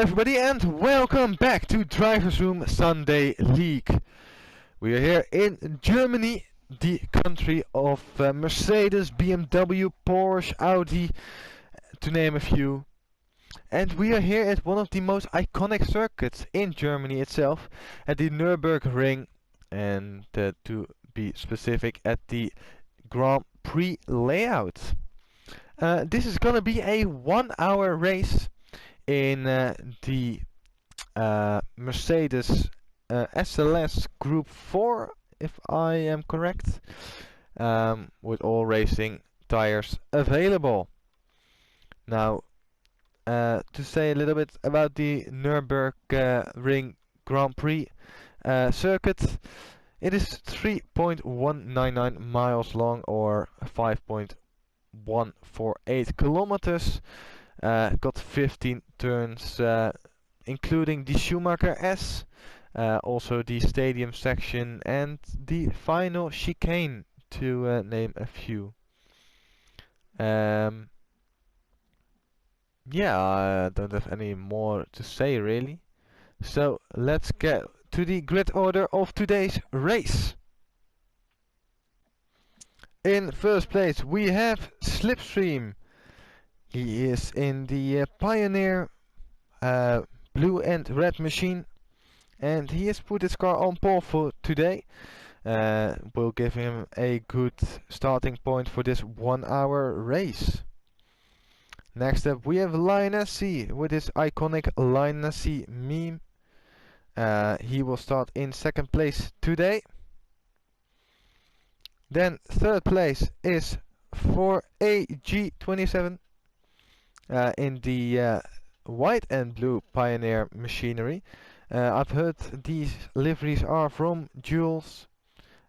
everybody and welcome back to Driversroom Sunday League. We are here in Germany, the country of Mercedes, BMW, Porsche, Audi, to name a few. And we are here at one of the most iconic circuits in Germany itself, at the Nürburgring, and to be specific, at the Grand Prix layout. This is gonna be a 1 hour race in the Mercedes SLS Group 4, if I am correct, with all racing tires available. Now, to say a little bit about the Nürburgring Grand Prix circuit, it is 3.199 miles long, or 5.148 kilometers. Got 15 turns, including the Schumacher S, also the stadium section and the final chicane, to name a few. Yeah, I don't have any more to say really. So let's get to the grid order of today's race. In first place we have Slipstream. He is in the Pioneer blue and red machine, and he has put his car on pole for today. Will give him a good starting point for this 1 hour race. Next up we have Lionel C with his iconic Lionel C meme. He will start in second place today. Then third place is for AG27 in the white and blue Pioneer machinery. I've heard these liveries are from Jules,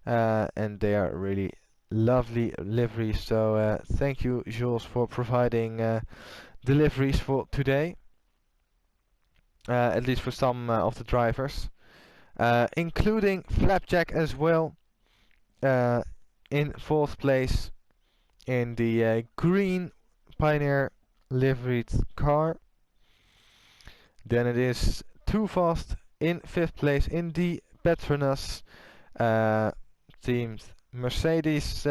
and they are really lovely liveries, so thank you Jules for providing deliveries for today, at least for some of the drivers, including Flapjack as well, in fourth place in the green Pioneer liveried car. Then it is Too Fast in fifth place in the Petronas teamed Mercedes.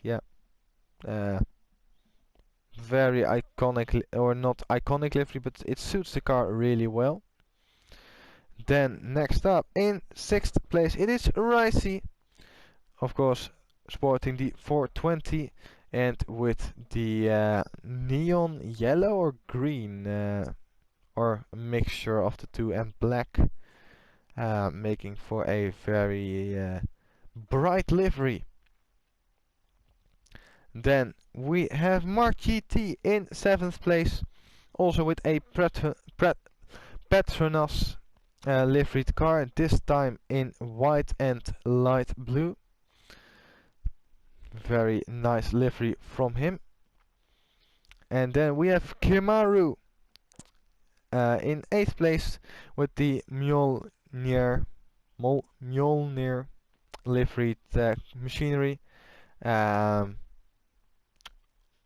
Yeah. Very iconic, or not iconic livery, but it suits the car really well. Then next up in sixth place it is Ricey, of course sporting the 420 and with the neon yellow or green, or a mixture of the two, and black, making for a very bright livery. Then we have Mark GT in seventh place, also with a Petronas liveried car, this time in white and light blue. Very nice livery from him. And then we have Kimaru in 8th place with the Mjolnir liveried machinery.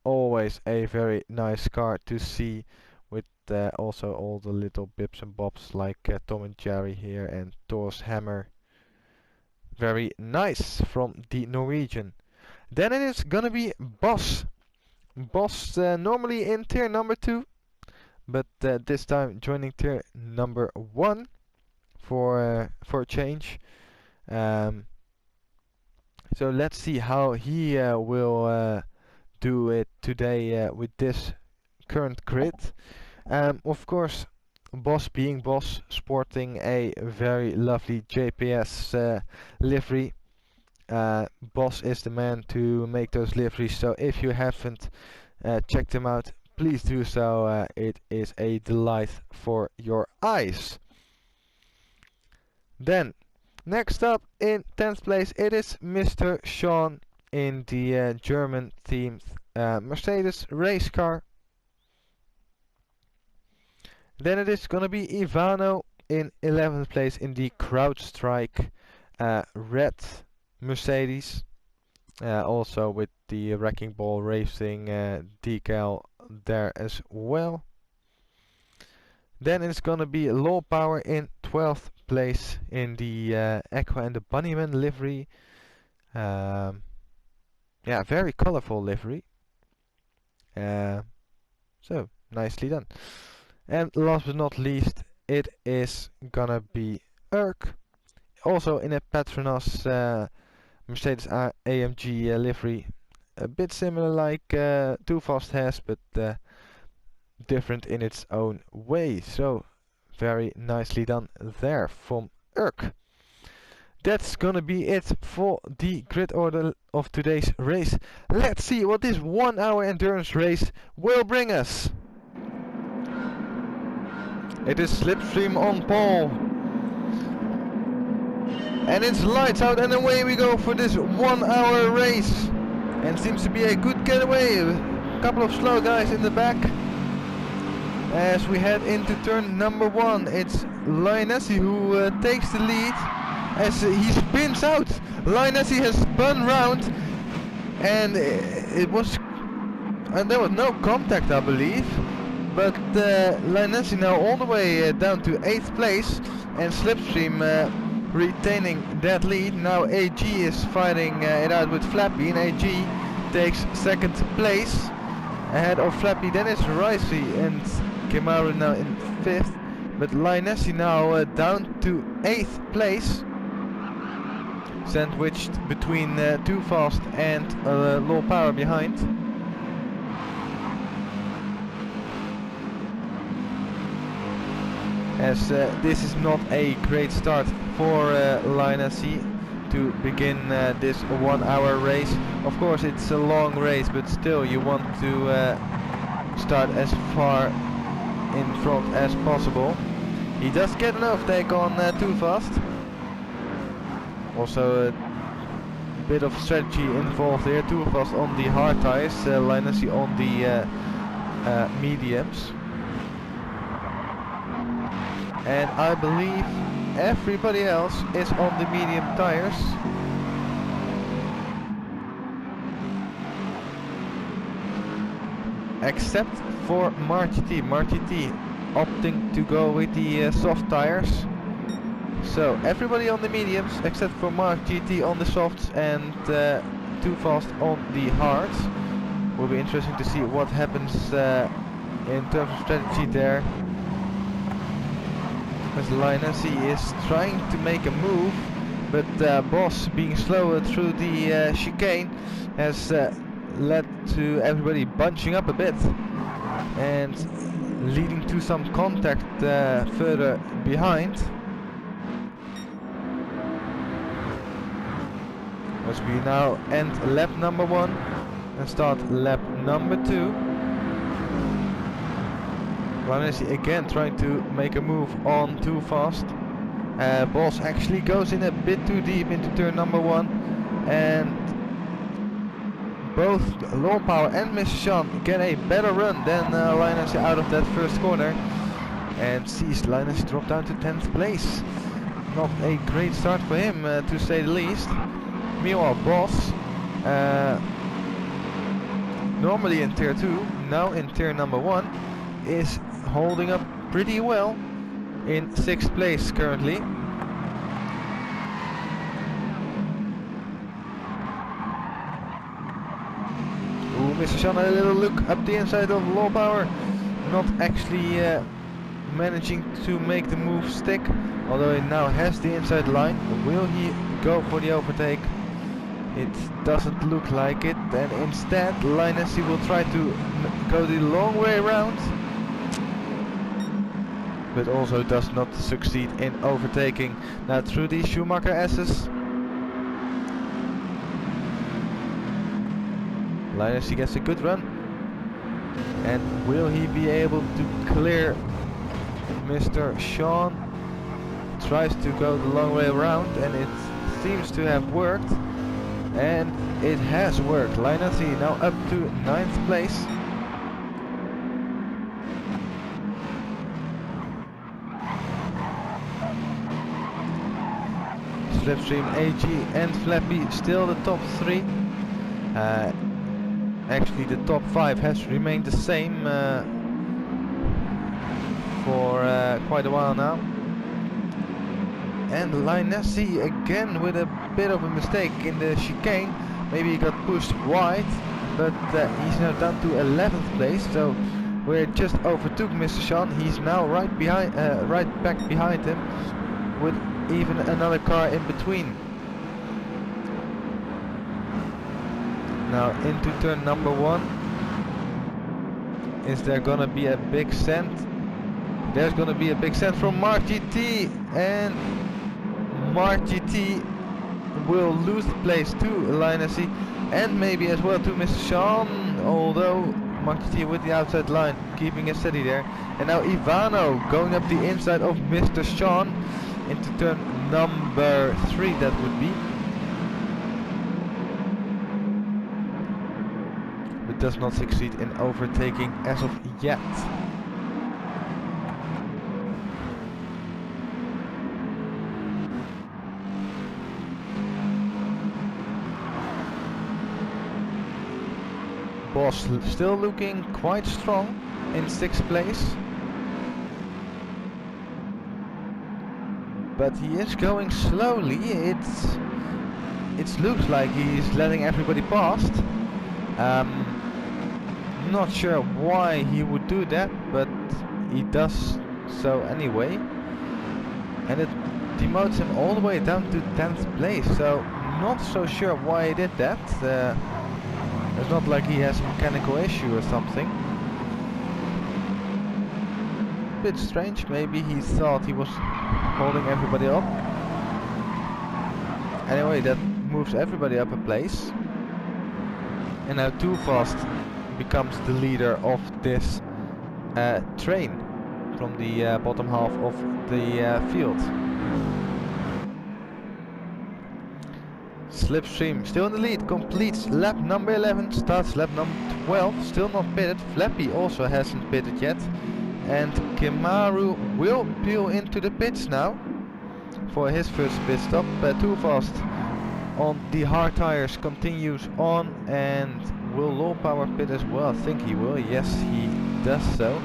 Always a very nice car to see, with also all the little bips and bobs like Tom and Jerry here and Thor's hammer. Very nice from the Norwegian. Then it is gonna be Boss. Boss normally in tier number 2, but this time joining tier number 1 for a change. So let's see how he will do it today with this current grid. Of course, Boss being Boss, sporting a very lovely JPS livery. Boss is the man to make those liveries, so if you haven't checked them out, please do so. It is a delight for your eyes. Then next up in 10th place it is Mr. Sean in the German themed Mercedes race car. Then it is gonna be Ivano in 11th place in the CrowdStrike red Mercedes, also with the Wrecking Ball Racing decal there as well. Then it's gonna be Low Power in 12th place in the Aqua and the Bunnyman livery. Yeah, very colorful livery. So nicely done. And last but not least, it is gonna be Urk, also in a Petronas Mercedes AMG livery. A bit similar like Too Fast has, but different in its own way. So very nicely done there from Urk. That's gonna be it for the grid order of today's race. Let's see what this 1 hour endurance race will bring us. It is Slipstream on pole. And it's lights out and away we go for this 1 hour race. And seems to be a good getaway. A couple of slow guys in the back. As we head into turn number 1, it's Lionessy who takes the lead as he spins out. Lionessy has spun round and there was no contact, I believe. But Lionessy now all the way down to 8th place and Slipstream retaining that lead. Now AG is fighting it out with Flappy and AG takes 2nd place. Ahead of Flappy then it's Ricey and Kemaru now in 5th. But Lionessy now down to 8th place. Sandwiched between Too Fast and Low Power behind. As this is not a great start for Lionessy to begin this 1 hour race. Of course it's a long race, but still you want to start as far in front as possible. He does get an overtake on Too Fast. Also a bit of strategy involved here. Too Fast on the hard tires, Lionessy on the mediums. And I believe everybody else is on the medium tires. Except for Marty T. Marty T opting to go with the soft tires. So everybody on the mediums except for Marty T on the softs and Too Fast on the hards. Will be interesting to see what happens in terms of strategy there. As Lionessy is trying to make a move, but Boss being slower through the chicane has led to everybody bunching up a bit and leading to some contact further behind. As we now end lap number 1 and start lap number 2. Lionessy again trying to make a move on Too Fast. Boss actually goes in a bit too deep into turn number 1 and both Low Power and Mr. Sean get a better run than Lionessy out of that first corner and sees Lionessy drop down to 10th place. Not a great start for him to say the least. Meanwhile Boss, normally in tier 2, now in tier number 1, is holding up pretty well in 6th place currently. Ooh, Mr. Shan, a little look up the inside of Low Power, not actually managing to make the move stick, although he now has the inside line. Will he go for the overtake? It doesn't look like it, and instead Lionessy will try to go the long way around, but also does not succeed in overtaking. Now through the Schumacher S's, Lionessy gets a good run, and will he be able to clear Mr. Sean? Tries to go the long way around, and it seems to have worked, and it has worked. Lionessy now up to 9th place. Slipstream, AG and Flappy still the top 3. Actually the top 5 has remained the same for quite a while now. And Linesi again with a bit of a mistake in the chicane. Maybe he got pushed wide, but he's now down to 11th place. So we just overtook Mr. Sean. He's now right back behind him, with even another car in between. Now into turn number 1. Is there gonna be a big send? There's gonna be a big send from Mark GT, and Mark GT will lose the place to Linesi, and maybe as well to Mr. Sean, although Mark GT with the outside line, keeping it steady there. And now Ivano going up the inside of Mr. Sean into turn number 3, that would be. But does not succeed in overtaking as of yet. Boss still looking quite strong in 6th place, but he is going slowly. It looks like he's letting everybody past. Not sure why he would do that, but he does so anyway, and it demotes him all the way down to 10th place. So not so sure why he did that. It's not like he has a mechanical issue or something. Bit strange, maybe he thought he was holding everybody up. Anyway, that moves everybody up a place. And now Too Fast becomes the leader of this train from the bottom half of the field. Slipstream still in the lead, completes lap number 11, starts lap number 12, still not pitted. Flappy also hasn't pitted yet. And Kimaru will peel into the pits now for his first pit stop. Too Fast on the hard tires continues on, and will Low Power pit as well? I think he will, yes he does so.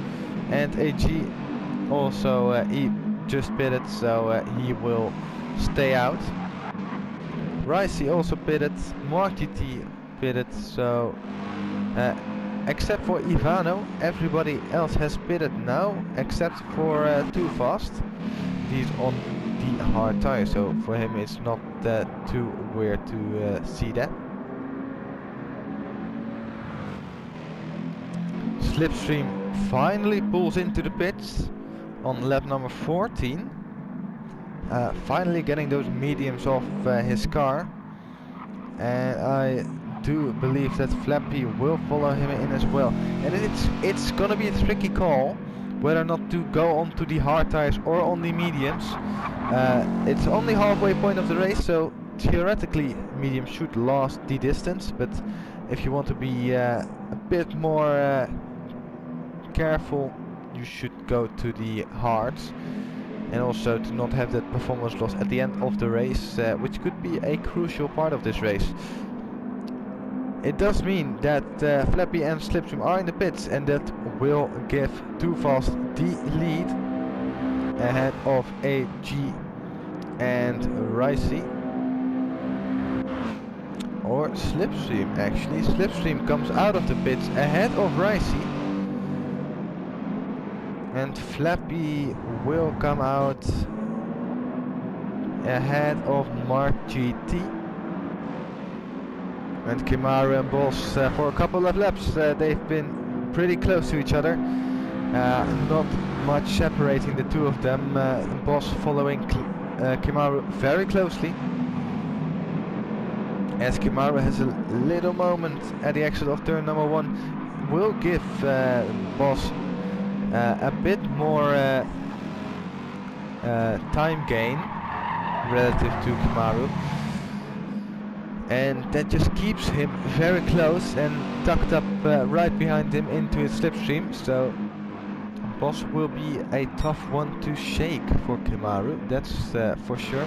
And AG also, he just pitted, so he will stay out. Ricey also pitted, Mark GT pitted, so except for Ivano, everybody else has pitted now, except for Too Fast. He's on the hard tire, so for him it's not too weird to see that. Slipstream finally pulls into the pits on lap number 14. Finally getting those mediums off his car, and I do believe that Flappy will follow him in as well. And it's gonna be a tricky call whether or not to go onto the hard tires or on the mediums. It's only halfway point of the race, so theoretically mediums should last the distance, but if you want to be a bit more careful, you should go to the hards. And also to not have that performance loss at the end of the race, which could be a crucial part of this race. It does mean that Flappy and Slipstream are in the pits, and that will give Too Fast the lead ahead of AG and Ricey. Or Slipstream actually. Slipstream comes out of the pits ahead of Ricey. And Flappy will come out ahead of Mark GT. And Kimaru and Boss for a couple of laps, they've been pretty close to each other. Not much separating the two of them. Boss following Kimaru very closely. As Kimaru has a little moment at the exit of turn number 1, will give Boss a bit more time gain relative to Kimaru, and that just keeps him very close and tucked up right behind him into his slipstream. So Boss will be a tough one to shake for Kimaru, that's for sure.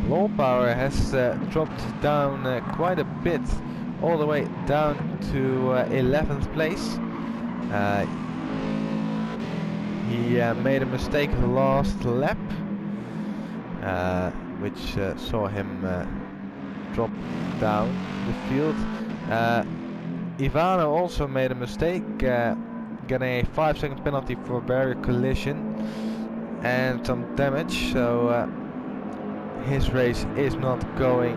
Low Power has dropped down quite a bit all the way down to 11th place. He made a mistake last lap, which saw him drop down the field. Ivano also made a mistake, getting a 5-second penalty for barrier collision and some damage, so his race is not going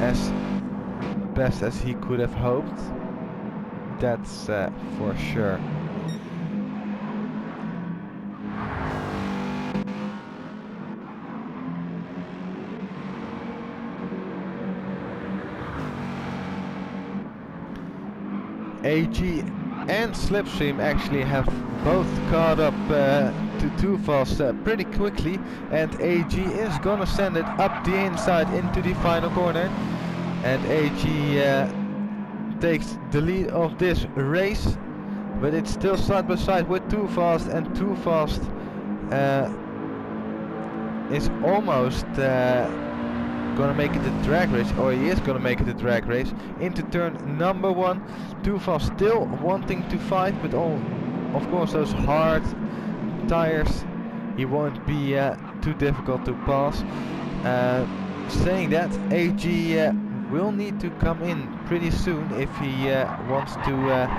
as best as he could have hoped. That's for sure. AG and Slipstream actually have both caught up to Too Fast pretty quickly, and AG is gonna send it up the inside into the final corner, and AG takes the lead of this race, but it's still side by side with Too Fast, and Too Fast is almost gonna make it a drag race, or he is gonna make it a drag race into turn number 1. Too Fast still wanting to fight, but of course those hard tires, he won't be too difficult to pass. Saying that, AG will need to come in pretty soon if he wants to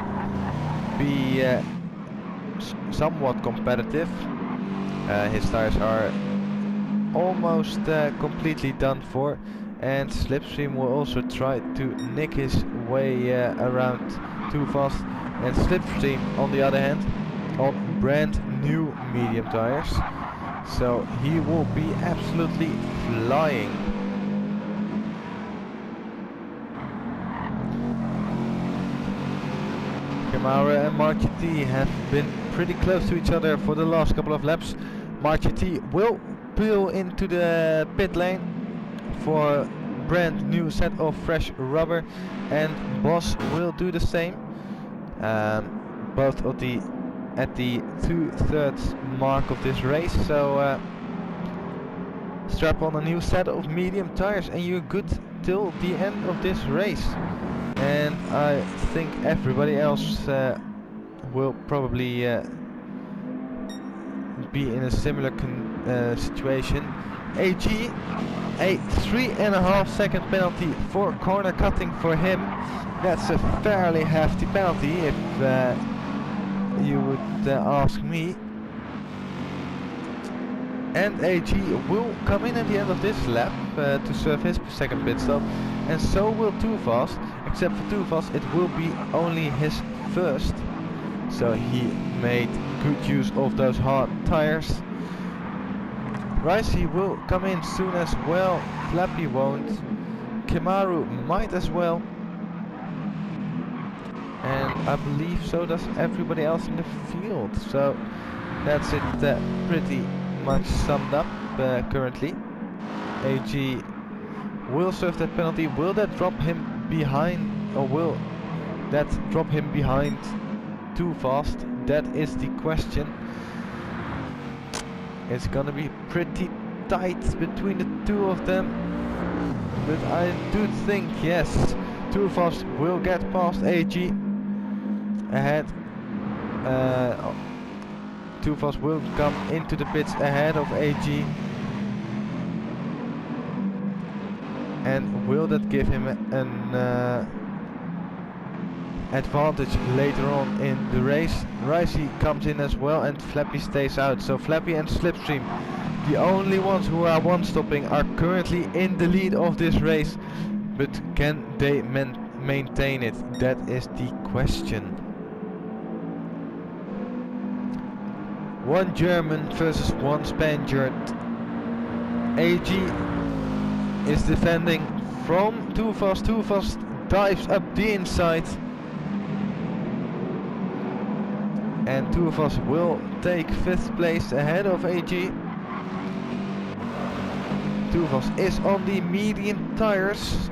be somewhat competitive. His tires are almost completely done for, and Slipstream will also try to nick his way around Too Fast, and Slipstream on the other hand on brand new medium tires, so he will be absolutely flying. Kamara and Marchetti have been pretty close to each other for the last couple of laps. Marchetti will peel into the pit lane for brand new set of fresh rubber, and Boss will do the same. Both of the at the 2/3 mark of this race, so strap on a new set of medium tires and you're good till the end of this race. And I think everybody else will probably be in a similar situation. AG, a 3.5 second penalty for corner cutting for him. That's a fairly hefty penalty if you would ask me. And AG will come in at the end of this lap to serve his second pit stop, and so will Too Fast, except for Too Fast it will be only his first, so he made good use of those hard tires. Ricey will come in soon as well, Flappy won't, Kemaru might as well, and I believe so does everybody else in the field. So that's it, pretty much summed up currently. AG will serve that penalty. Will that drop him behind, or will that drop him behind Too Fast? That is the question. It's gonna be pretty tight between the two of them, but I do think, yes, Too Fast will get past AG ahead. Too Fast will come into the pits ahead of AG, and will that give him an advantage later on in the race? Ricey comes in as well, and Flappy stays out. So Flappy and Slipstream, the only ones who are one-stopping, are currently in the lead of this race, but can they maintain it? That is the question. One German versus one Spaniard. AG is defending from Too Fast. Too Fast dives up the inside, and Too Fast will take 5th place ahead of AG. Too Fast is on the medium tires.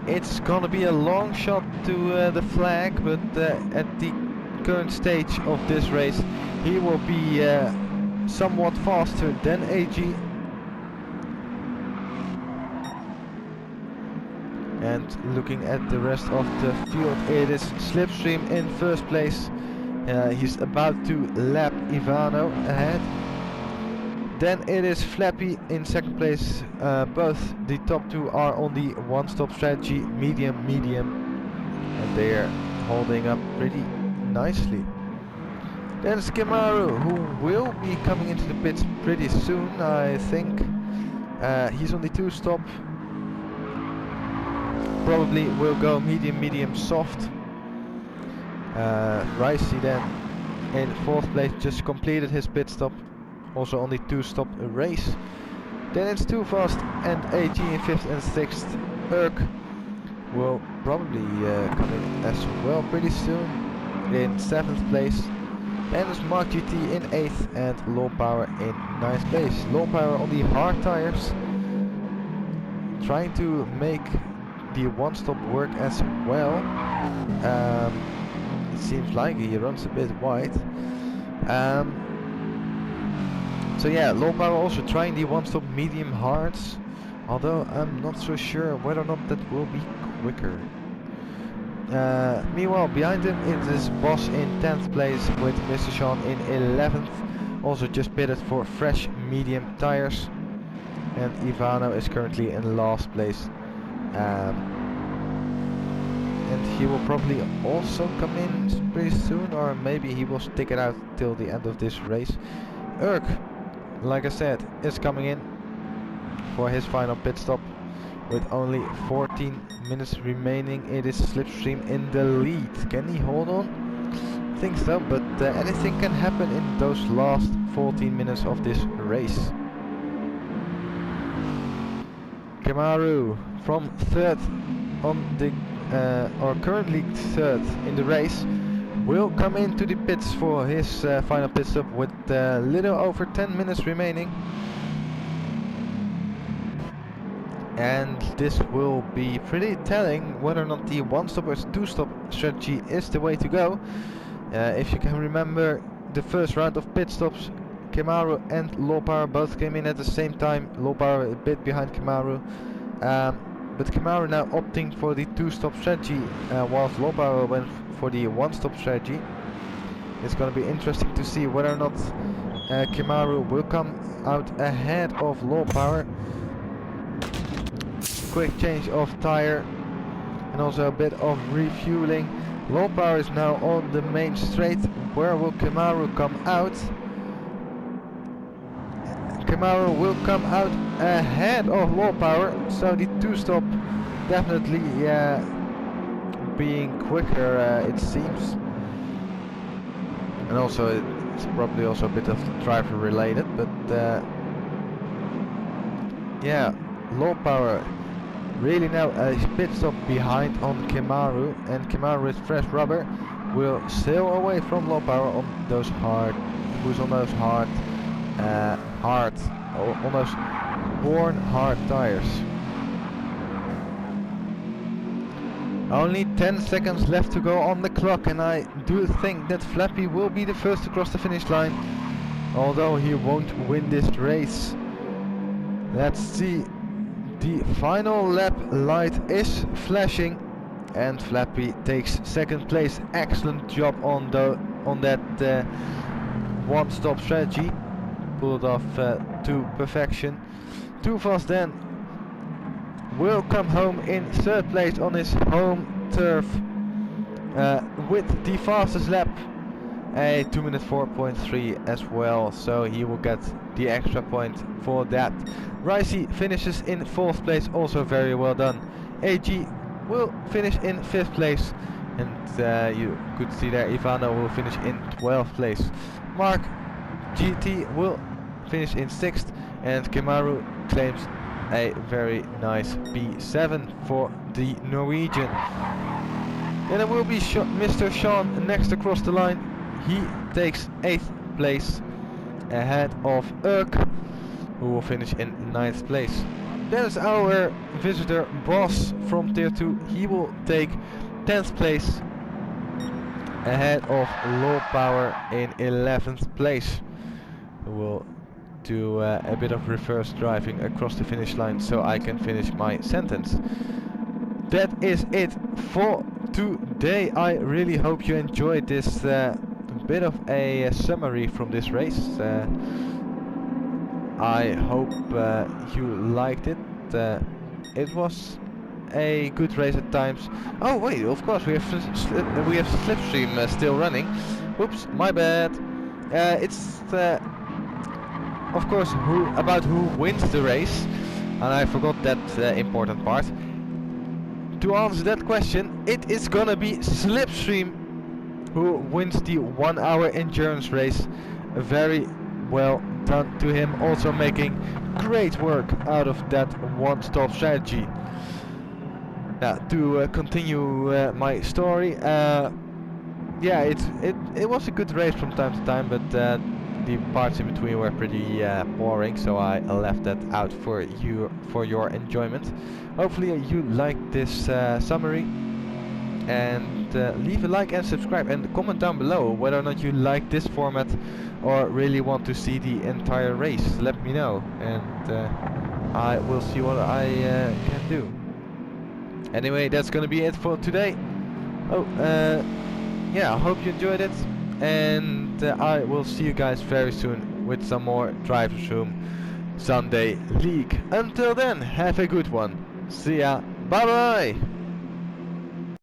It's gonna be a long shot to the flag, but at the current stage of this race he will be somewhat faster than AG. And looking at the rest of the field, it is Slipstream in first place. He's about to lap Ivano ahead. Then it is Flappy in second place. Both the top two are on the one-stop strategy, medium, and they are holding up pretty nicely. Then it's Kemaru, who will be coming into the pits pretty soon, I think. He's on the two-stop. Probably will go medium, soft. Ricey then in fourth place, just completed his pit stop, also on the two-stop race. Then it's Too Fast and AG in fifth and sixth. Urk will probably come in as well pretty soon in seventh place. Then it's Mark GT in 8th and Low Power in 9th place. Low Power on the hard tires, trying to make the one-stop work as well. It seems like he runs a bit wide. So yeah, Low Power also trying the one-stop medium hards, although I'm not so sure whether or not that will be quicker. Meanwhile, behind him is Boss in 10th place with Mr. Sean in 11th, also just pitted for fresh medium tires. And Ivano is currently in last place. And he will probably also come in pretty soon, or maybe he will stick it out till the end of this race. Urk, like I said, is coming in for his final pit stop. With only 14 minutes remaining, it is Slipstream in the lead. Can he hold on? I think so, but anything can happen in those last 14 minutes of this race. Kemaru from third on the, or currently third in the race, will come into the pits for his final pit stop with little over 10 minutes remaining. And this will be pretty telling whether or not the one-stop or two-stop strategy is the way to go. If you can remember the first round of pit stops, Kemaru and Low Power both came in at the same time. Low Power a bit behind Kemaru. But Kemaru now opting for the two-stop strategy, whilst Low Power went for the one-stop strategy. It's going to be interesting to see whether or not Kemaru will come out ahead of Low Power. Quick change of tire and also a bit of refueling. Low Power is now on the main straight. Where will Kemaru come out? Kemaru will come out ahead of Low Power, so the two-stop definitely being quicker, it seems. And also it's probably also a bit of driver related, but yeah, Low Power really now a pit stop behind on Kemaru, and Kemaru with fresh rubber will sail away from Low Power on those hard, who's on those hard, on those worn hard tires. Only 10 seconds left to go on the clock, and I do think that Flappy will be the first to cross the finish line, although he won't win this race. Let's see. The final lap light is flashing and Flappy takes second place. Excellent job on that one-stop strategy. Pulled off to perfection. Too Fast then will come home in third place on his home turf with the fastest lap. A 2-minute 4.3 as well, so he will get the extra point for that. Ricey finishes in fourth place, also very well done. AG will finish in fifth place, and you could see there Ivano will finish in 12th place. Mark GT will finish in sixth, and Kemaru claims a very nice P7 for the Norwegian. Then it will be Mr. Sean next across the line. He takes 8th place ahead of Urk, who will finish in 9th place. That is our visitor Boss from tier 2. He will take 10th place ahead of Low Power in 11th place. We will do a bit of reverse driving across the finish line so I can finish my sentence. that is it for today. I really hope you enjoyed this bit of a summary from this race. I hope you liked it. It was a good race at times. Oh wait, of course we have Slipstream still running. Oops, my bad. It's of course who wins the race, and I forgot that important part. To answer that question, it is gonna be Slipstream who wins the 1 hour endurance race. Very well done to him, also making great work out of that one-stop strategy. Now to continue my story, yeah, it was a good race from time to time, but the parts in between were pretty boring, so I left that out for your enjoyment. Hopefully you liked this summary, and leave a like and subscribe, and comment down below whether or not you like this format or really want to see the entire race. Let me know, and I will see what I can do. Anyway, that's gonna be it for today. Oh, yeah, I hope you enjoyed it, and I will see you guys very soon with some more Driversroom Sunday League. Until then, have a good one. See ya. Bye bye.